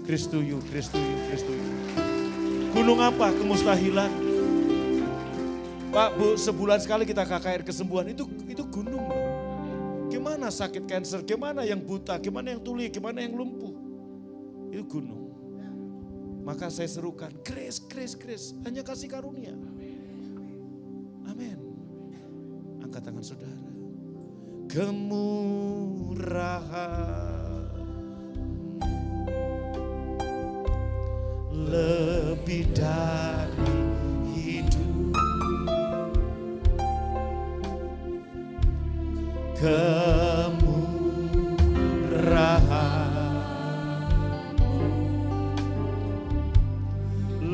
Grace to you, grace to you, grace to you. Gunung apa? Kemustahilan. Pak, Bu, sebulan sekali kita KKR kesembuhan. Itu gunung. Gimana sakit kanker, gimana yang buta, gimana yang tuli, gimana yang lumpuh. Itu gunung. Maka saya serukan, grace, grace, grace. Hanya kasih karunia. Amin. Angkat tangan saudara. Kemurahan lebih dari hidup. Kemurahan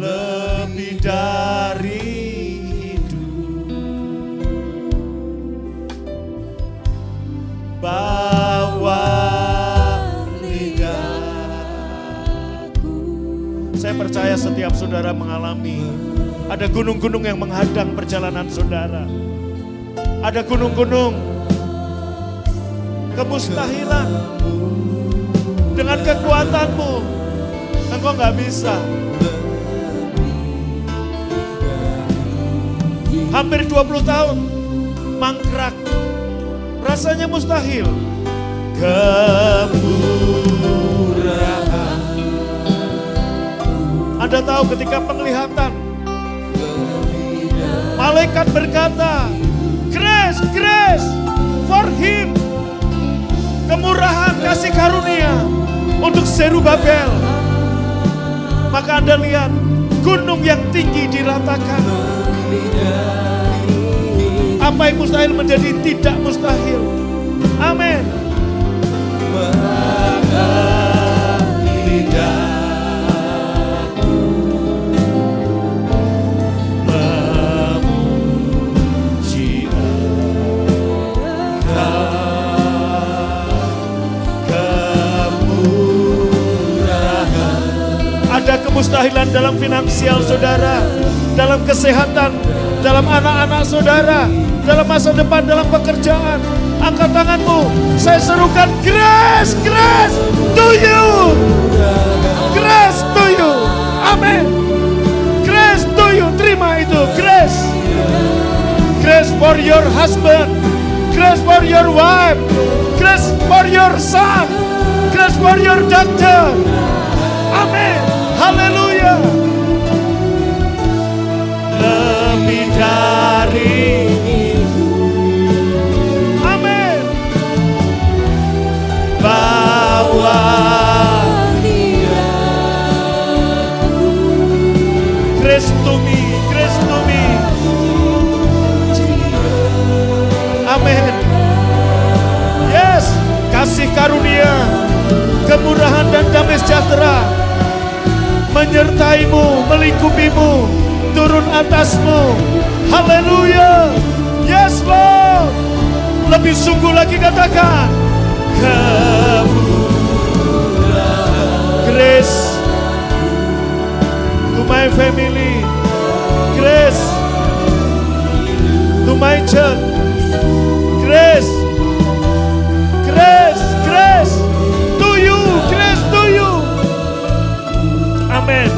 lebih dari bawa lidahku. Saya percaya setiap saudara mengalami ada gunung-gunung yang menghadang perjalanan saudara. Ada gunung-gunung kemustahilan. Dengan kekuatanmu engkau gak bisa. Hampir 20 tahun mangkrak. Rasanya mustahil. Kemurahan. Anda tahu ketika penglihatan, malaikat berkata, grace, grace for him. Kemurahan, kasih karunia untuk Zerubabel. Maka Anda lihat, gunung yang tinggi diratakan. Apa yang mustahil menjadi tidak mustahil. Amin. Memuji kemurahan. Ada kemustahilan dalam finansial saudara, dalam kesehatan, dalam anak-anak saudara, dalam masa depan, dalam pekerjaan. Angkat tanganmu, saya serukan grace, grace to you. Grace to you. Amin. Grace to you, terima itu, grace. Grace for your husband, grace for your wife, grace for your son, grace for your doctor. Amin. Haleluya. Lebih dari itu. Amin. Bawa grace to me, grace to me. Amin. Yes, kasih karunia, kemurahan dan damai sejahtera menyertaimu, melingkupimu, turun atasmu. Haleluya. Yes Lord. Lebih sungguh lagi katakan kemurahan. Grace to my family. Grace to my church. Grace. Grace. Grace to you. Grace to you. Amen.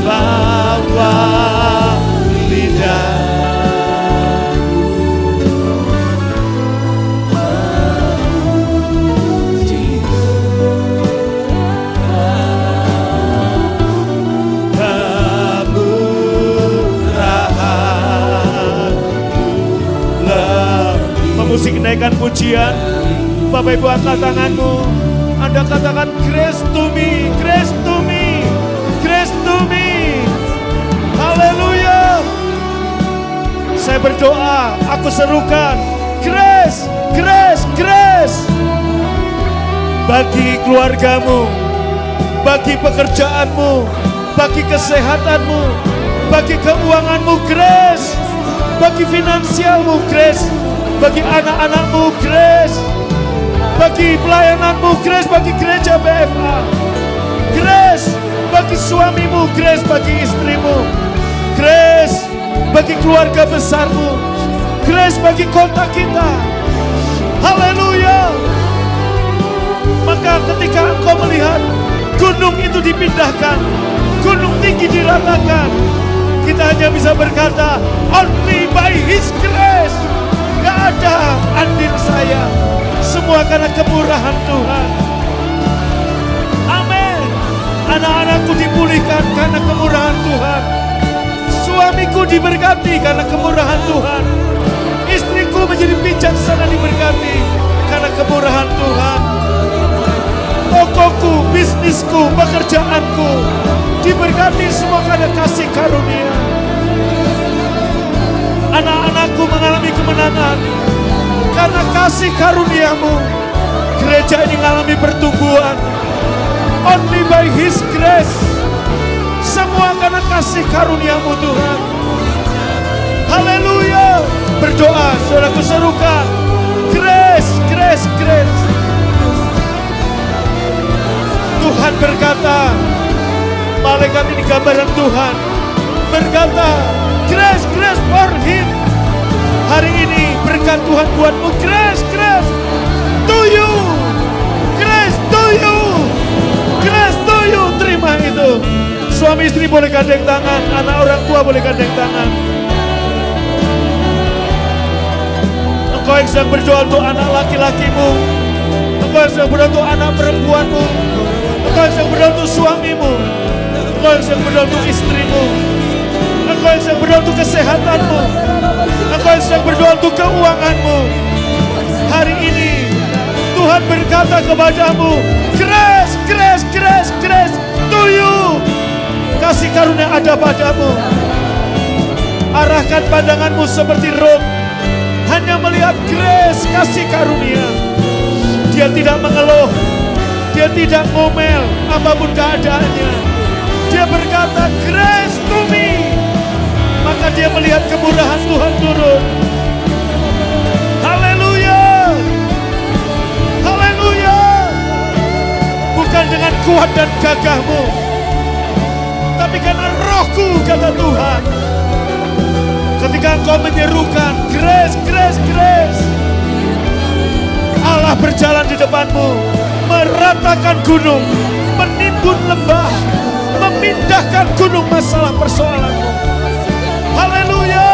Bawa lidah. Musik naikkan pujian. Bapak Ibu angkat tanganmu. Anda katakan grace to me, grace to me, grace to me. Haleluya. Saya berdoa, aku serukan grace, grace, grace. Bagi keluargamu, bagi pekerjaanmu, bagi kesehatanmu, bagi keuanganmu, grace, Bagi finansialmu, grace. Bagi anak-anakmu, grace. Bagi pelayananmu, grace. Bagi gereja BFA, grace. Bagi suamimu, grace. Bagi istrimu, grace. Bagi keluarga besarmu, grace. Bagi kota kita. Haleluya. Maka ketika engkau melihat gunung itu dipindahkan, gunung tinggi diratakan, kita hanya bisa berkata, only by His grace. Gak ada andil saya, semua karena kemurahan Tuhan. Amin. Anak-anakku dipulihkan karena kemurahan Tuhan. Suamiku diberkati karena kemurahan Tuhan. Istriku menjadi bijaksana diberkati karena kemurahan Tuhan. Tokoku, bisnisku, pekerjaanku diberkati semua karena kasih karunia. Anak-anakku mengalami kemenangan karena kasih karuniamu. Gereja ini mengalami pertumbuhan only by His grace. Semua karena kasih karuniamu Tuhan. Haleluya. Berdoa, saudaraku, serukan grace, grace, grace. Tuhan berkata, malaikat ini gambaran Tuhan berkata, grace, grace for Him. Hari ini berkat Tuhan buatmu, grace, grace to you, grace to you, grace to you. Terima itu. Suami istri boleh gandeng tangan, anak orang tua boleh gandeng tangan. Engkau yang sedang berdoa untuk anak laki-lakimu, engkau yang sedang berdoa untuk anak perempuanmu, engkau yang sedang berdoa untuk suamimu, engkau yang sedang berdoa untuk istrimu, engkau yang sedang berdoa untuk kesehatanmu, engkau yang sedang berdoa untuk keuanganmu. Hari ini Tuhan berkata kepadamu, grace, grace, grace, grace to you. Kasih karunia ada padamu. Arahkan pandanganmu seperti Ruth, hanya melihat grace, kasih karunia. Dia tidak mengeluh, dia tidak ngomel apapun keadaannya. Dia berkata, grace to me. Maka dia melihat kemurahan Tuhan turun. Haleluya. Haleluya. Bukan dengan kuat dan gagahmu, tapi karena rohku, kata Tuhan. Ketika engkau menyerukan, grace, grace, grace, Allah berjalan di depanmu, meratakan gunung, menimbun lembah, memindahkan gunung masalah persoalanmu. Haleluya.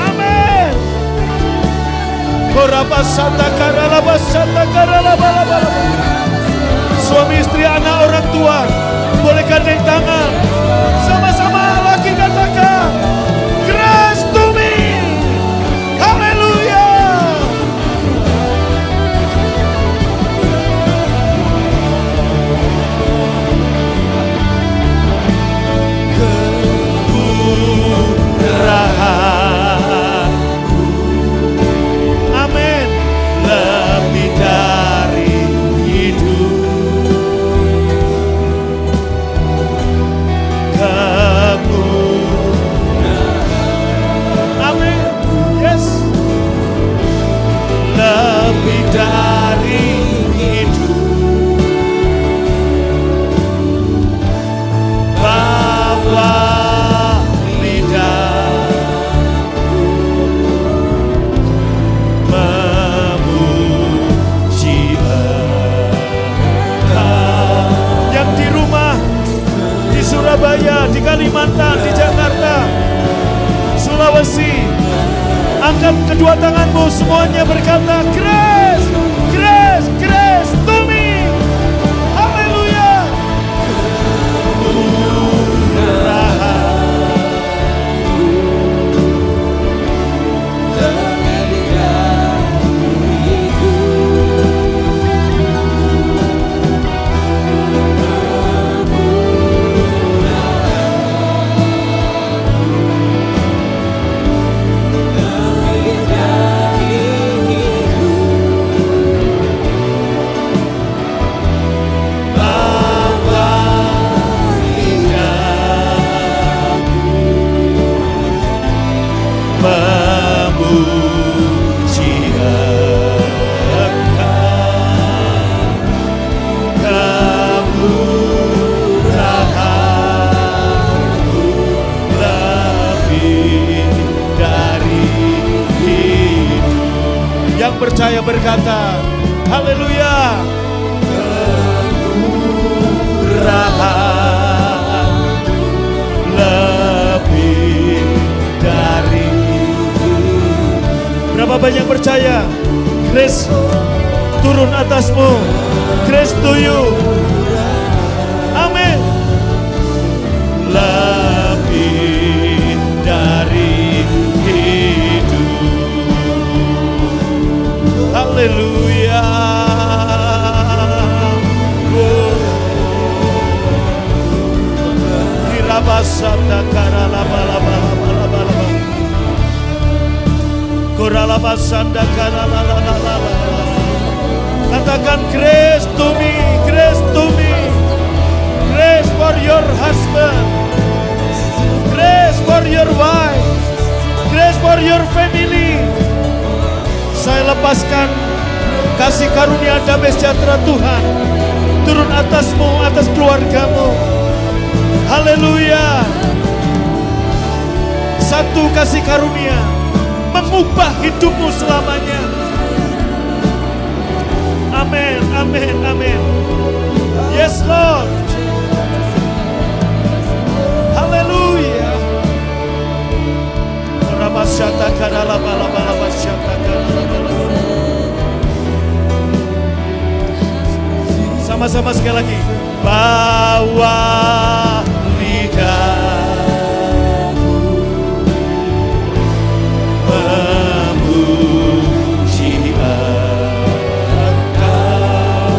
Amin. Suami istri, anak orang tua boleh gandeng tangan, sama-sama lagi katakan, grace to me. Haleluya. Amin. Lebih dari amin. Yes. Lebih dari hidup, Bapa lidahku memuji Engkau. Yang di rumah, di Surabaya, di Kalimantan, di Jakarta, Sulawesi, angkat kedua tanganmu, semuanya berkata, grace, grace, grace to me. Haleluya. yang percaya berkata, haleluya. Kemurahan lebih dari. Berapa banyak percaya? Grace turun atasmu. Grace to you. Amin. Lebih dari hidup. Haleluya. Dirabasada karalabalabalabalaba. Koralabasanda karalalalala. Katakan grace to me, grace to me. Grace for your husband. Grace for your wife. Grace for your family. Saya lepaskan kasih karunia damai sejahtera Tuhan turun atasmu, atas keluargamu. Haleluya. Satu kasih karunia mengubah hidupmu selamanya. Amin, amin, amin. Yes Lord. Haleluya. Rabasyata karalabalabalabasyata karalabalaba. Sama-sama sekali lagi. Bawa lidahmu memuji Engkau,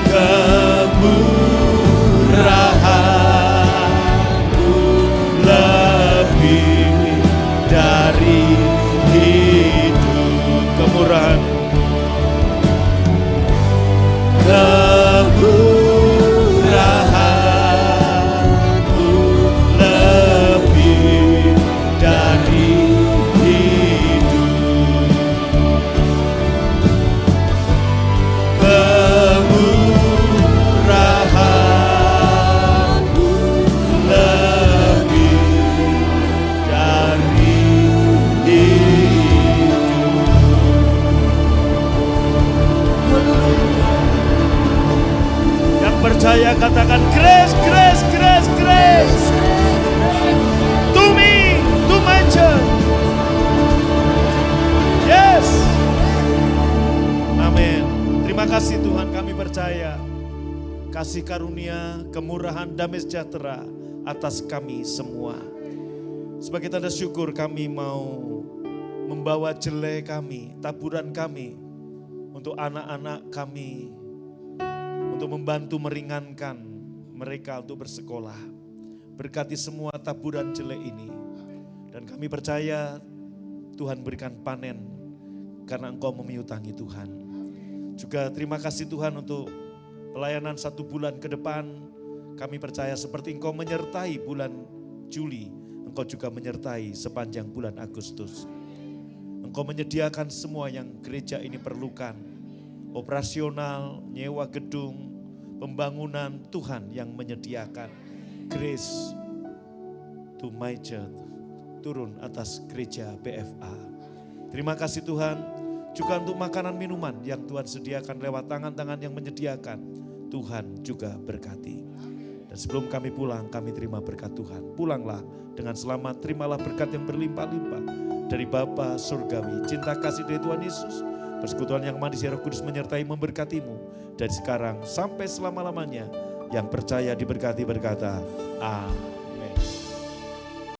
kemurahan-Mu lebih dari hidup. Kemurahan, kemurahan-Mu lebih dari hidup. Kemurahan-Mu lebih dari hidup. Yang percaya katakan grace, grace, grace, grace. To me, to my church. Yes. Amin. Terima kasih Tuhan, kami percaya kasih karunia, kemurahan, damai sejahtera atas kami semua. Sebagai tanda syukur kami mau membawa jelai kami, taburan kami untuk anak-anak kami, untuk membantu meringankan mereka untuk bersekolah. Berkati semua taburan jelai ini. Dan kami percaya Tuhan berikan panen karena Engkau memiutangi Tuhan. Juga terima kasih Tuhan untuk pelayanan 1 bulan ke depan. Kami percaya seperti Engkau menyertai bulan Juli, Engkau juga menyertai sepanjang bulan Agustus. Engkau menyediakan semua yang gereja ini perlukan. Operasional, nyewa gedung, pembangunan, Tuhan yang menyediakan. Grace to my church turun atas gereja BFA. Terima kasih Tuhan, juga untuk makanan minuman yang Tuhan sediakan lewat tangan-tangan yang menyediakan. Tuhan juga berkati. Dan sebelum kami pulang, kami terima berkat Tuhan. Pulanglah dengan selamat, terimalah berkat yang berlimpah-limpah dari Bapa Surgawi. Cinta kasih dari Tuhan Yesus, persekutuan yang manis Roh Kudus menyertai memberkatimu dari sekarang sampai selama-lamanya. Yang percaya diberkati berkata, amin.